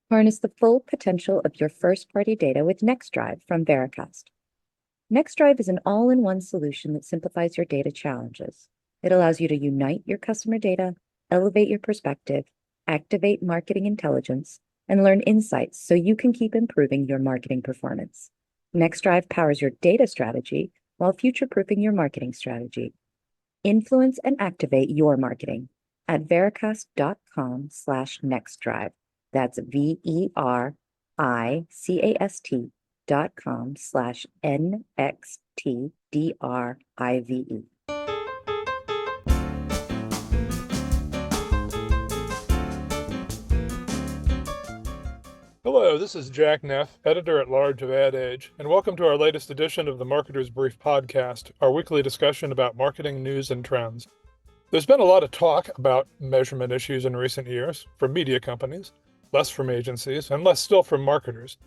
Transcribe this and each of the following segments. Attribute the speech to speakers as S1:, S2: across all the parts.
S1: Harness the full potential of your first-party data with NextDrive from Veracast. NextDrive is an all-in-one solution that simplifies your data challenges. It allows you to unite your customer data, elevate your perspective, activate marketing intelligence, and learn insights so you can keep improving your marketing performance. NextDrive powers your data strategy while future-proofing your marketing strategy. Influence and activate your marketing at veracast.com/nextdrive. That's veracast.com/NXTDRIVE.
S2: Hello, this is Jack Neff, Editor-at-Large of Ad Age, and welcome to our latest edition of the Marketer's Brief podcast, our weekly discussion about marketing news and trends. There's been a lot of talk about measurement issues in recent years from media companies, less from agencies, and less still from marketers.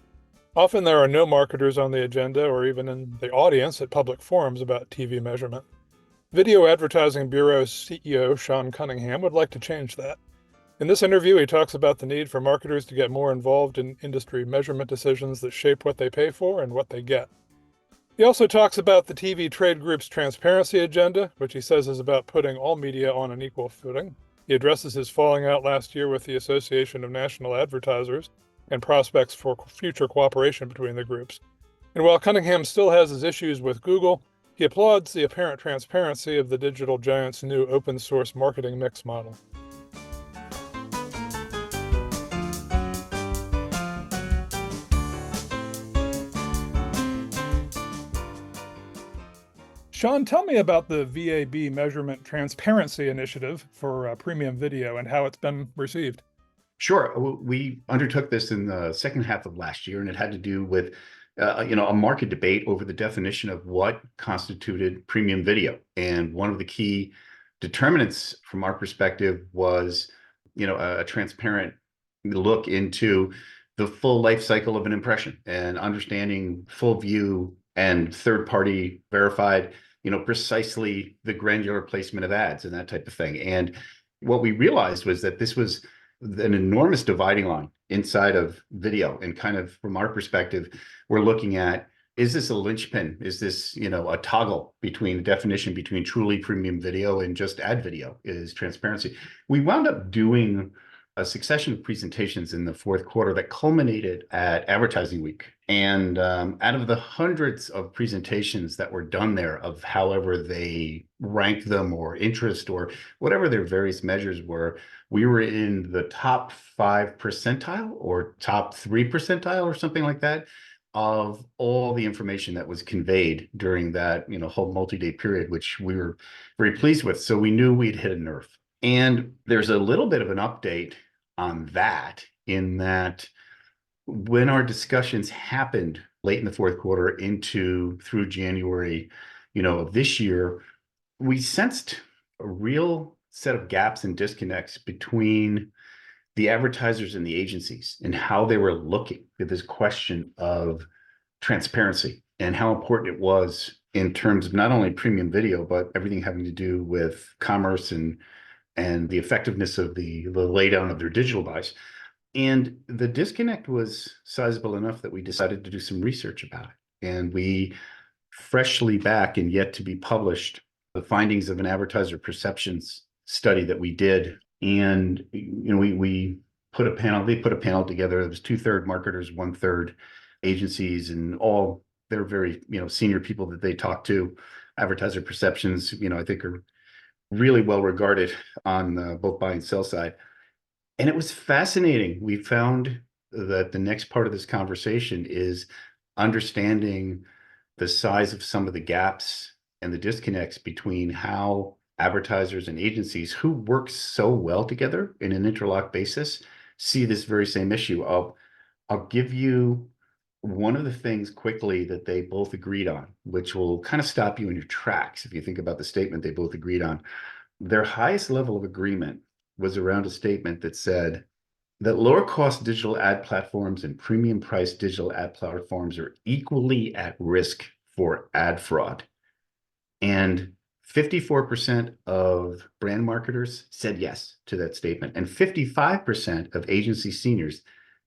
S2: Often there are no marketers on the agenda or even in the audience at public forums about TV measurement. Video Advertising Bureau CEO Sean Cunningham would like to change that. In this interview, he talks about the need for marketers to get more involved in industry measurement decisions that shape what they pay for and what they get. He also talks about the TV trade group's transparency agenda, which he says is about putting all media on an equal footing. He addresses his falling out last year with the Association of National Advertisers and prospects for future cooperation between the groups. And while Cunningham still has his issues with Google, he applauds the apparent transparency of the digital giant's new open-source marketing mix model. Sean, tell me about the VAB Measurement Transparency Initiative for premium video and how it's been received.
S3: Sure. We undertook this in the second half of last year, and it had to do with a market debate over the definition of what constituted premium video. And one of the key determinants from our perspective was, a transparent look into the full life cycle of an impression and understanding full view and third-party verified, precisely the granular placement of ads and that type of thing. And what we realized was that this was an enormous dividing line inside of video. And kind of from our perspective, we're looking at, is this a linchpin? Is this, a toggle between the definition between truly premium video and just ad video is transparency? We wound up doing a succession of presentations in the fourth quarter that culminated at Advertising Week. And out of the hundreds of presentations that were done there, of however they ranked them or interest or whatever their various measures were, we were in the top 5 percentile or top 3 percentile or something like that of all the information that was conveyed during that whole multi-day period, which we were very pleased with. So we knew we'd hit a nerve. And there's a little bit of an update on that, in that when our discussions happened late in the fourth quarter through January, of this year, we sensed a real set of gaps and disconnects between the advertisers and the agencies and how they were looking at this question of transparency and how important it was in terms of not only premium video, but everything having to do with commerce and the effectiveness of the laydown of their digital buys. And the disconnect was sizable enough that we decided to do some research about it. And we freshly back and yet to be published the findings of an advertiser perceptions study that we did. And we put a panel, they put a panel together. It was 2/3 marketers, 1/3 agencies, and all they're very senior people that they talk to. Advertiser perceptions, I think are really well regarded on both buy and sell side. And it was fascinating. We found that the next part of this conversation is understanding the size of some of the gaps and the disconnects between how advertisers and agencies who work so well together in an interlock basis see this very same issue. I'll give you one of the things quickly that they both agreed on, which will kind of stop you in your tracks if you think about the statement they both agreed on. Their highest level of agreement was around a statement that said that lower cost digital ad platforms and premium priced digital ad platforms are equally at risk for ad fraud. And 54% of brand marketers said yes to that statement, and 55% of agency seniors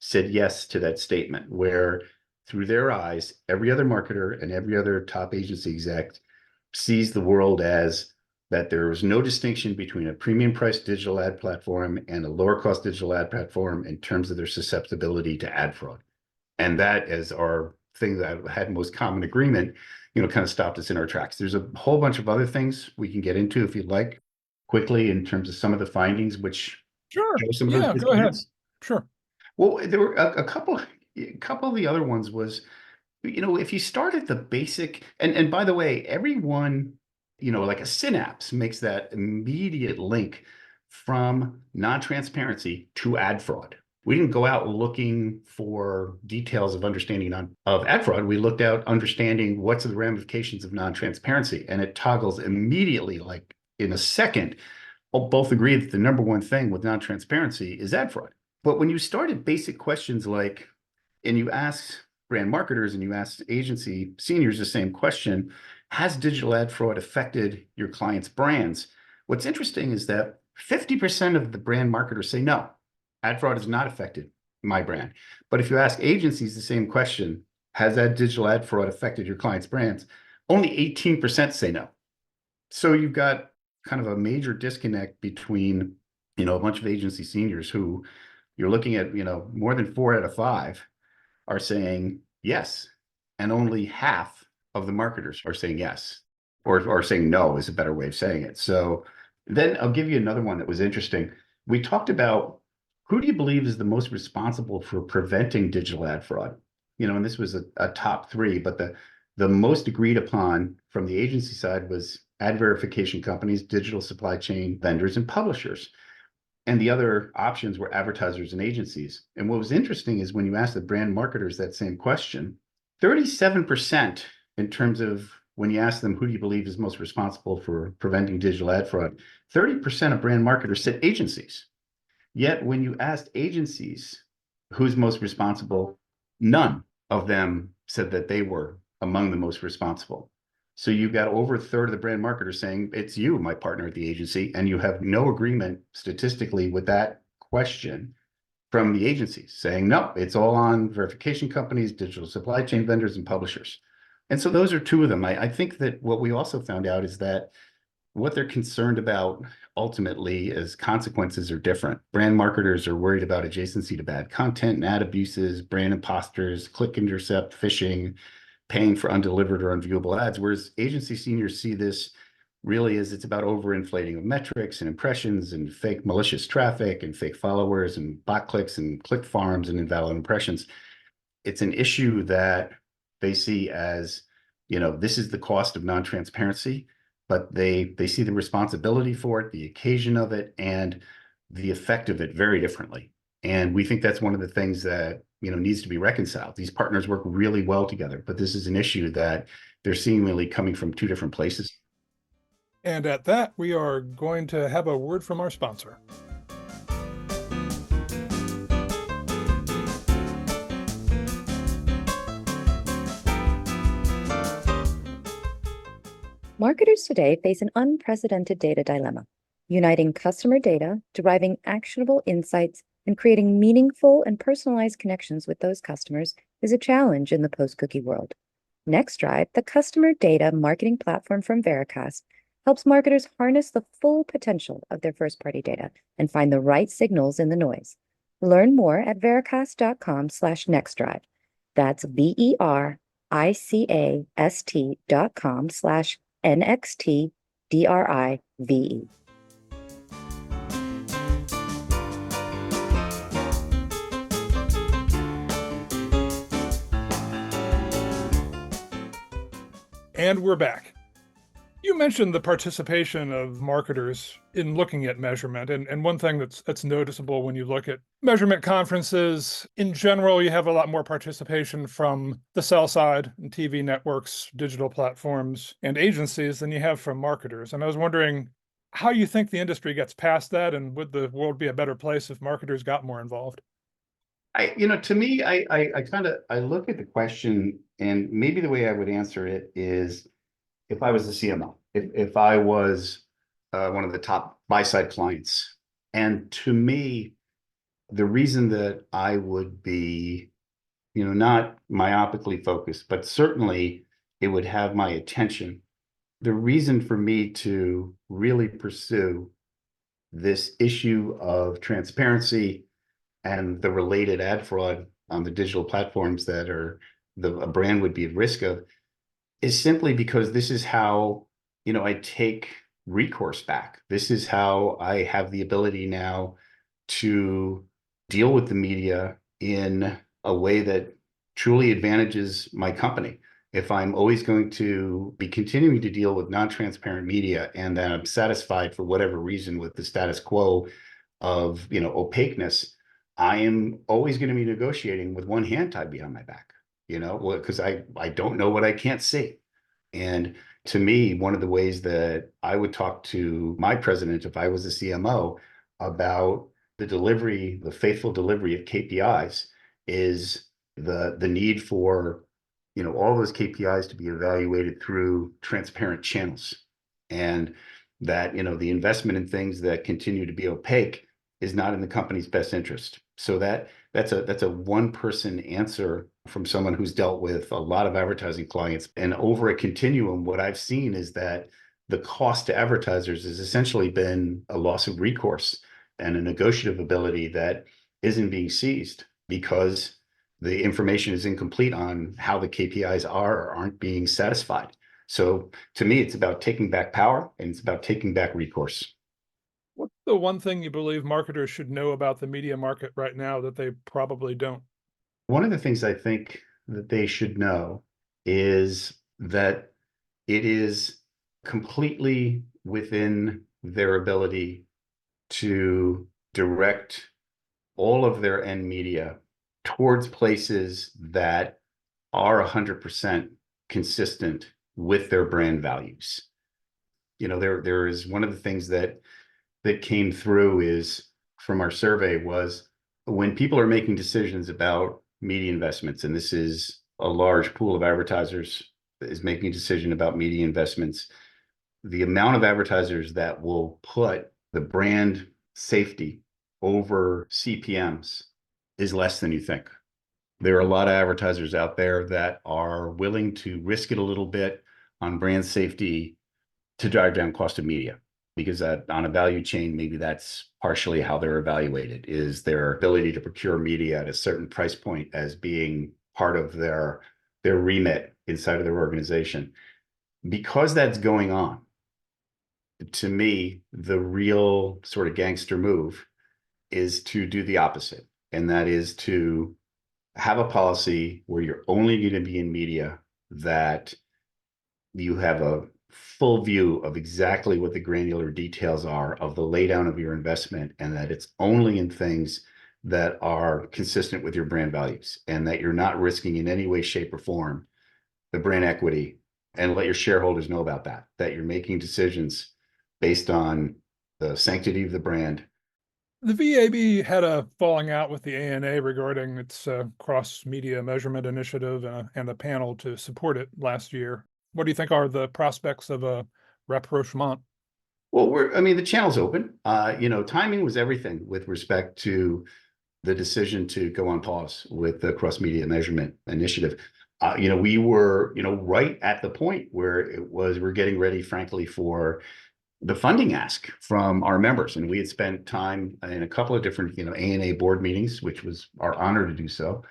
S3: said yes to that statement, where through their eyes, every other marketer and every other top agency exec sees the world as that there is no distinction between a premium priced digital ad platform and a lower cost digital ad platform in terms of their susceptibility to ad fraud. And that is our thing that had most common agreement, kind of stopped us in our tracks. There's a whole bunch of other things we can get into if you'd like quickly in terms of some of the findings, which
S2: Sure.
S3: show some of
S2: Yeah,
S3: those
S2: go ahead.
S3: disconnects.
S2: Sure.
S3: Well, there were a couple of the other ones was, if you start at the basic, and by the way, everyone, like a synapse makes that immediate link from non-transparency to ad fraud. We didn't go out looking for details of understanding of ad fraud. We looked out understanding what's the ramifications of non-transparency, and it toggles immediately, like in a second. Both agree that the number one thing with non-transparency is ad fraud. But when you start at basic questions like, and you ask brand marketers and you ask agency seniors the same question, has digital ad fraud affected your clients' brands? What's interesting is that 50% of the brand marketers say no, ad fraud has not affected my brand. But if you ask agencies the same question, has that digital ad fraud affected your clients' brands? Only 18% say no. So you've got kind of a major disconnect between, a bunch of agency seniors who you're looking at, more than 4 out of 5 are saying yes, and only half of the marketers are saying yes, or saying no is a better way of saying it. So then I'll give you another one that was interesting. We talked about who do you believe is the most responsible for preventing digital ad fraud? And this was a top 3, but the most agreed upon from the agency side was ad verification companies, digital supply chain vendors, and publishers. And the other options were advertisers and agencies. And what was interesting is when you ask the brand marketers that same question, 37% in terms of when you ask them, who do you believe is most responsible for preventing digital ad fraud? 30% of brand marketers said agencies. Yet when you asked agencies who's most responsible, none of them said that they were among the most responsible. So you've got over a third of the brand marketers saying it's you, my partner at the agency, and you have no agreement statistically with that question from the agencies saying, no, it's all on verification companies, digital supply chain vendors, and publishers. And so those are 2 of them. I think that what we also found out is that what they're concerned about ultimately is consequences are different. Brand marketers are worried about adjacency to bad content and ad abuses, brand imposters, click intercept, phishing, paying for undelivered or unviewable ads, whereas agency seniors see this really as it's about overinflating of metrics and impressions and fake malicious traffic and fake followers and bot clicks and click farms and invalid impressions. It's an issue that they see as, this is the cost of non-transparency, but they see the responsibility for it, the occasion of it, and the effect of it very differently. And we think that's one of the things that needs to be reconciled. These partners work really well together, but this is an issue that they're seemingly coming from 2 different places.
S2: And at that, we are going to have a word from our sponsor.
S1: Marketers today face an unprecedented data dilemma. Uniting customer data, deriving actionable insights, and creating meaningful and personalized connections with those customers is a challenge in the post-cookie world. NextDrive, the customer data marketing platform from Veracast, helps marketers harness the full potential of their first-party data and find the right signals in the noise. Learn more at veracast.com/nextdrive. That's vericast.com/NXTDRIVE.
S2: And we're back. You mentioned the participation of marketers in looking at measurement, and one thing that's noticeable when you look at measurement conferences, in general, you have a lot more participation from the sell side and TV networks, digital platforms, and agencies than you have from marketers. And I was wondering how you think the industry gets past that, and would the world be a better place if marketers got more involved?
S3: To me, I look at the question, and maybe the way I would answer it is, if I was the CMO, if I was one of the top buy side clients, and to me, the reason that I would be, not myopically focused, but certainly it would have my attention. The reason for me to really pursue this issue of transparency and the related ad fraud on the digital platforms that a brand would be at risk of is simply because this is how, I take recourse back. This is how I have the ability now to deal with the media in a way that truly advantages my company. If I'm always going to be continuing to deal with non-transparent media and that I'm satisfied for whatever reason with the status quo of, opaqueness, I am always going to be negotiating with one hand tied behind my back, because I don't know what I can't see. And to me, one of the ways that I would talk to my president if I was a CMO about the faithful delivery of KPIs is the need for, all those KPIs to be evaluated through transparent channels. And that, the investment in things that continue to be opaque is not in the company's best interest. So that's a one person answer from someone who's dealt with a lot of advertising clients. And over a continuum, what I've seen is that the cost to advertisers has essentially been a loss of recourse and a negotiative ability that isn't being seized because the information is incomplete on how the KPIs are or aren't being satisfied. So to me, it's about taking back power and it's about taking back recourse.
S2: What's the one thing you believe marketers should know about the media market right now that they probably don't?
S3: One of the things I think that they should know is that it is completely within their ability to direct all of their end media towards places that are 100% consistent with their brand values. There is one of the things that came through is from our survey was when people are making decisions about media investments, and this is a large pool of advertisers that is making a decision about media investments, the amount of advertisers that will put the brand safety over CPMs is less than you think. There are a lot of advertisers out there that are willing to risk it a little bit on brand safety to drive down cost of media, because on a value chain, maybe that's partially how they're evaluated, is their ability to procure media at a certain price point as being part of their remit inside of their organization. Because that's going on, to me, the real sort of gangster move is to do the opposite. And that is to have a policy where you're only going to be in media that you have a full view of exactly what the granular details are of the laydown of your investment, and that it's only in things that are consistent with your brand values, and that you're not risking in any way, shape, or form the brand equity, and let your shareholders know about that you're making decisions based on the sanctity of the brand.
S2: The VAB had a falling out with the ANA regarding its cross-media measurement initiative and a panel to support it last year. What do you think are the prospects of a rapprochement?
S3: Well, the channel's open. Timing was everything with respect to the decision to go on pause with the cross-media measurement initiative. We were, right at the point where we're getting ready, frankly, for the funding ask from our members. And we had spent time in a couple of different, ANA board meetings, which was our honor to do so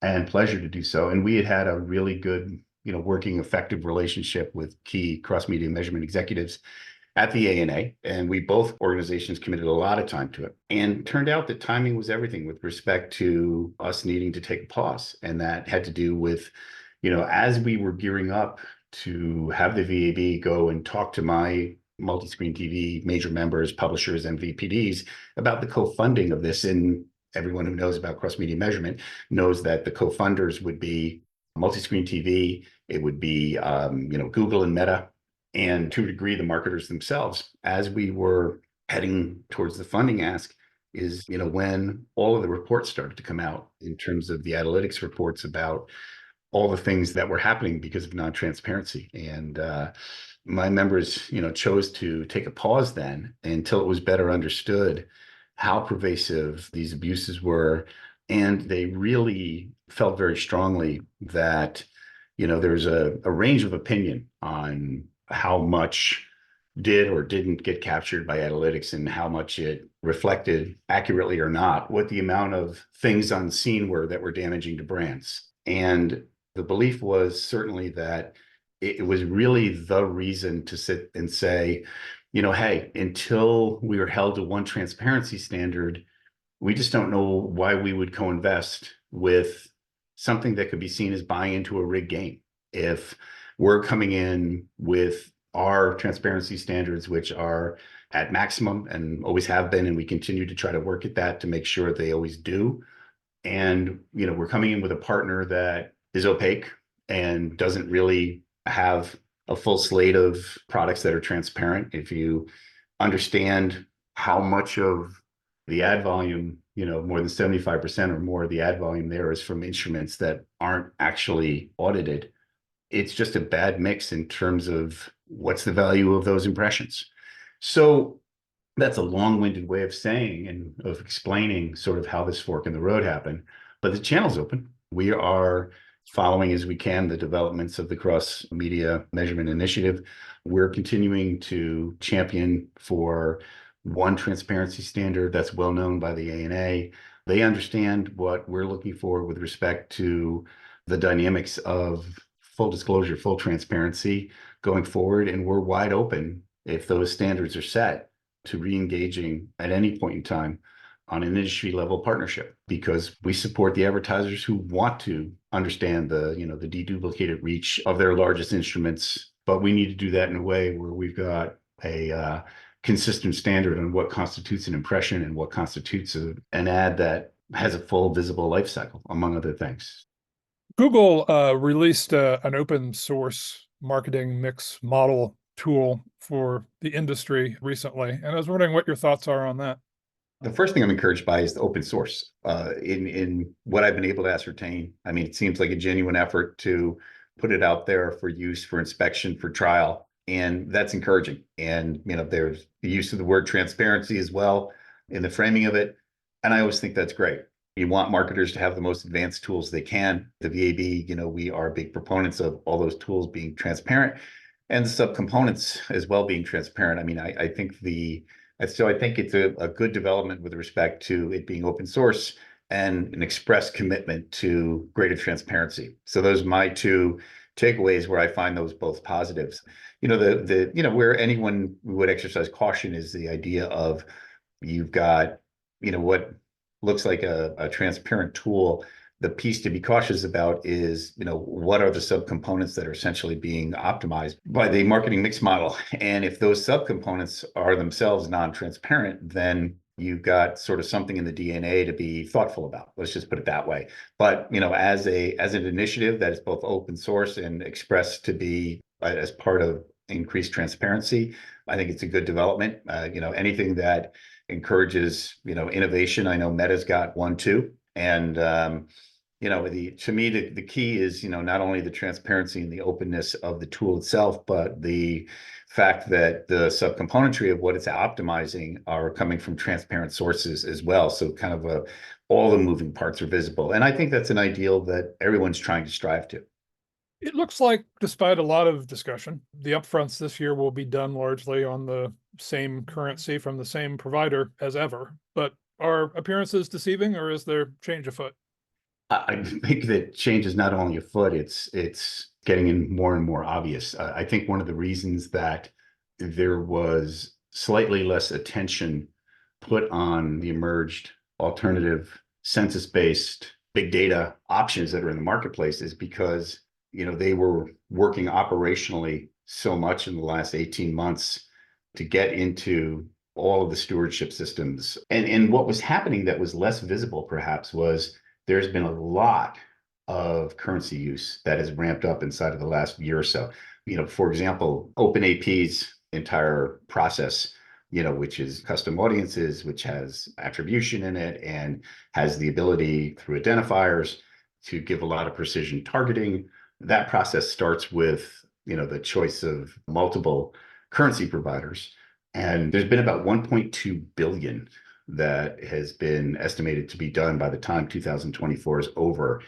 S3: and pleasure to do so. And we had a really good, working effective relationship with key cross-media measurement executives at the ANA. And we both organizations committed a lot of time to it. And it turned out that timing was everything with respect to us needing to take a pause. And that had to do with, as we were gearing up to have the VAB go and talk to my multi-screen TV major members, publishers, and VPDs about the co-funding of this. And everyone who knows about cross-media measurement knows that the co-funders would be multi-screen TV, it would be Google and Meta, and to a degree the marketers themselves. As we were heading towards the funding ask is, when all of the reports started to come out in terms of the analytics reports about all the things that were happening because of non-transparency. And my members, chose to take a pause then until it was better understood how pervasive these abuses were. And they really felt very strongly that, there's a range of opinion on how much did or didn't get captured by analytics and how much it reflected accurately or not, what the amount of things unseen were that were damaging to brands. And the belief was certainly that it was really the reason to sit and say, hey, until we were held to one transparency standard, we just don't know why we would co-invest with something that could be seen as buying into a rigged game. If we're coming in with our transparency standards, which are at maximum and always have been, and we continue to try to work at that to make sure they always do. And, we're coming in with a partner that is opaque and doesn't really have a full slate of products that are transparent. If you understand how much of the ad volume, more than 75% or more of the ad volume there is from instruments that aren't actually audited, it's just a bad mix in terms of what's the value of those impressions. So that's a long-winded way of saying and of explaining sort of how this fork in the road happened. But the channel's open. We are following as we can the developments of the cross-media measurement initiative. We're continuing to champion for one transparency standard that's well known by the ANA. They understand what we're looking for with respect to the dynamics of full disclosure, full transparency going forward. And we're wide open, if those standards are set, to re-engaging at any point in time on an industry level partnership, because we support the advertisers who want to understand the deduplicated reach of their largest instruments. But we need to do that in a way where we've got a consistent standard on what constitutes an impression and what constitutes an ad that has a full visible life cycle, among other things.
S2: Google released an open source marketing mix model tool for the industry recently, and I was wondering what your thoughts are on that.
S3: The first thing I'm encouraged by is the open source. In what I've been able to ascertain, I mean, it seems like a genuine effort to put it out there for use, for inspection, for trial, and that's encouraging. And there's the use of the word transparency as well in the framing of it, and I always think that's great. You want marketers to have the most advanced tools they can. The VAB, we are big proponents of all those tools being transparent and the subcomponents as well being transparent. I mean, I think I think it's a good development with respect to it being open source and an express commitment to greater transparency. So those are my two takeaways where I find those both positives. Where anyone would exercise caution is the idea of you've got, what looks like a transparent tool. The piece to be cautious about is, what are the subcomponents that are essentially being optimized by the marketing mix model? And if those subcomponents are themselves non-transparent, then you've got sort of something in the DNA to be thoughtful about. Let's just put it that way. But, as an initiative that is both open source and expressed to be as part of increased transparency, I think it's a good development. Anything that encourages, innovation. I know Meta's got one too. And, to me, the key is, not only the transparency and the openness of the tool itself, but the fact that the subcomponentry of what it's optimizing are coming from transparent sources as well. So kind of all the moving parts are visible. And I think that's an ideal that everyone's trying to strive to.
S2: It looks like, despite a lot of discussion, the upfronts this year will be done largely on the same currency from the same provider as ever. But are appearances deceiving, or is there change afoot?
S3: I think that change is not only afoot, it's getting in more and more obvious. I think one of the reasons that there was slightly less attention put on the emerged alternative census-based big data options that are in the marketplace is because they were working operationally so much in the last 18 months to get into all of the stewardship systems. And what was happening that was less visible perhaps was there's been a lot of currency use that has ramped up inside of the last year or so. For example, OpenAP's entire process, which is custom audiences, which has attribution in it and has the ability through identifiers to give a lot of precision targeting. That process starts with, the choice of multiple currency providers. And there's been about 1.2 billion that has been estimated to be done by the time 2024 is over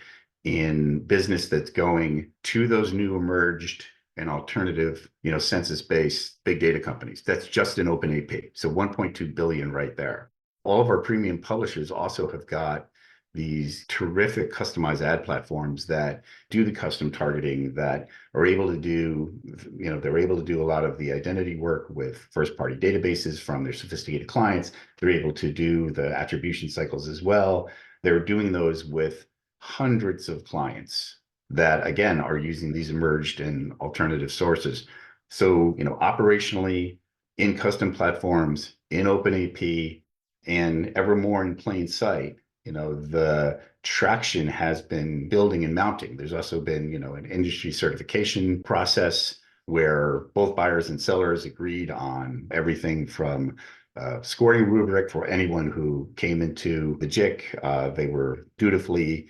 S3: in business that's going to those new emerged and alternative, census-based big data companies. That's just in OpenAP. So 1.2 billion right there. All of our premium publishers also have got these terrific customized ad platforms that do the custom targeting, that are able to do, they're able to do a lot of the identity work with first-party databases from their sophisticated clients. They're able to do the attribution cycles as well. They're doing those with hundreds of clients that, again, are using these emerged and alternative sources. So, operationally, in custom platforms, in OpenAP, and ever more in plain sight, the traction has been building and mounting. There's also been, an industry certification process where both buyers and sellers agreed on everything from scoring rubric for anyone who came into the JIC. They were dutifully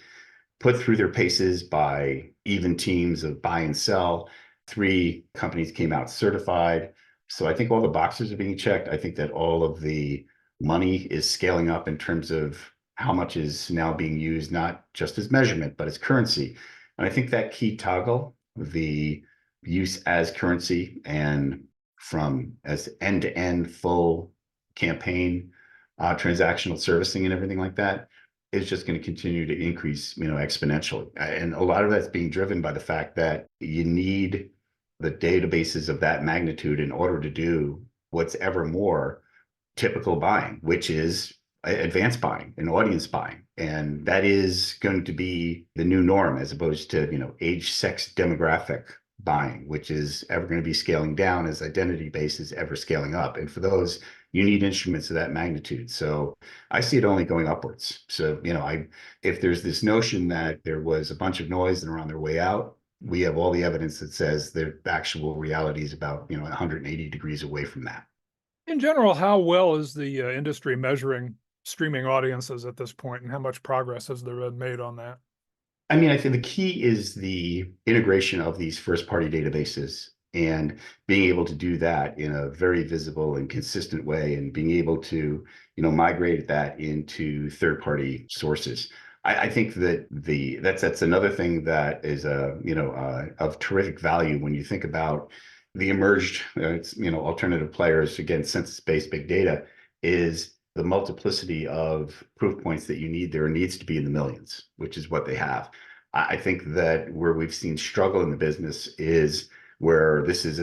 S3: put through their paces by even teams of buy and sell. 3 companies came out certified. So I think all the boxes are being checked. I think that all of the money is scaling up in terms of how much is now being used, not just as measurement, but as currency. And I think that key toggle, the use as currency and from as end-to-end full campaign, transactional servicing and everything like that, is just going to continue to increase, exponentially. And a lot of that's being driven by the fact that you need the databases of that magnitude in order to do what's ever more typical buying, which is advanced buying and audience buying. And that is going to be the new norm, as opposed to, age, sex, demographic buying, which is ever going to be scaling down as identity base is ever scaling up. And for those, you need instruments of that magnitude. So I see it only going upwards. So, if there's this notion that there was a bunch of noise and are on their way out, we have all the evidence that says the actual reality is about, 180 degrees away from that.
S2: In general, how well is the industry measuring streaming audiences at this point, and how much progress has there been made on that?
S3: I mean, I think the key is the integration of these first-party databases and being able to do that in a very visible and consistent way, and being able to, migrate that into third-party sources. I think that that's another thing that is of terrific value when you think about the emerged alternative players against census-based big data, is the multiplicity of proof points that you need. There needs to be in the millions, which is what they have. I think that where we've seen struggle in the business is where this has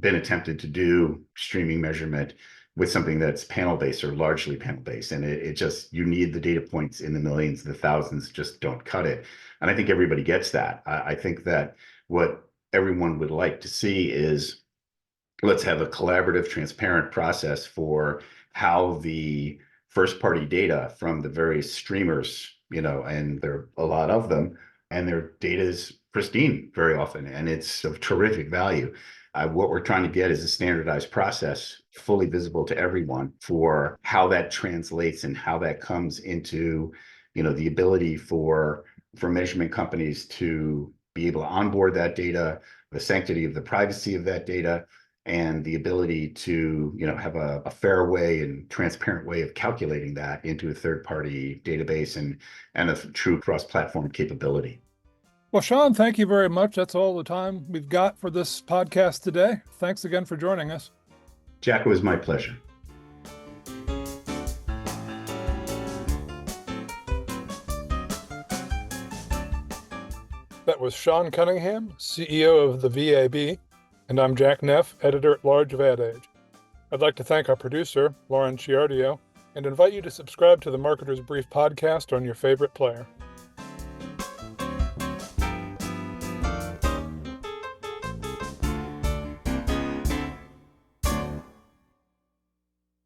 S3: been attempted to do streaming measurement with something that's panel-based or largely panel-based. And it just, you need the data points in the millions, the thousands just don't cut it. And I think everybody gets that. I think that what everyone would like to see is, let's have a collaborative, transparent process for how the first-party data from the various streamers, and there are a lot of them, and their data is pristine very often, and it's of terrific value. What we're trying to get is a standardized process, fully visible to everyone, for how that translates and how that comes into, the ability for measurement companies to be able to onboard that data, the sanctity of the privacy of that data, and the ability to, have a fair way and transparent way of calculating that into a third-party database and a true cross-platform capability.
S2: Well, Sean, thank you very much. That's all the time we've got for this podcast today. Thanks again for joining us.
S3: Jack, it was my pleasure.
S2: That was Sean Cunningham, CEO of the VAB, and I'm Jack Neff, Editor-at-Large of Ad Age. I'd like to thank our producer, Lauren Ciardio, and invite you to subscribe to the Marketer's Brief podcast on your favorite player.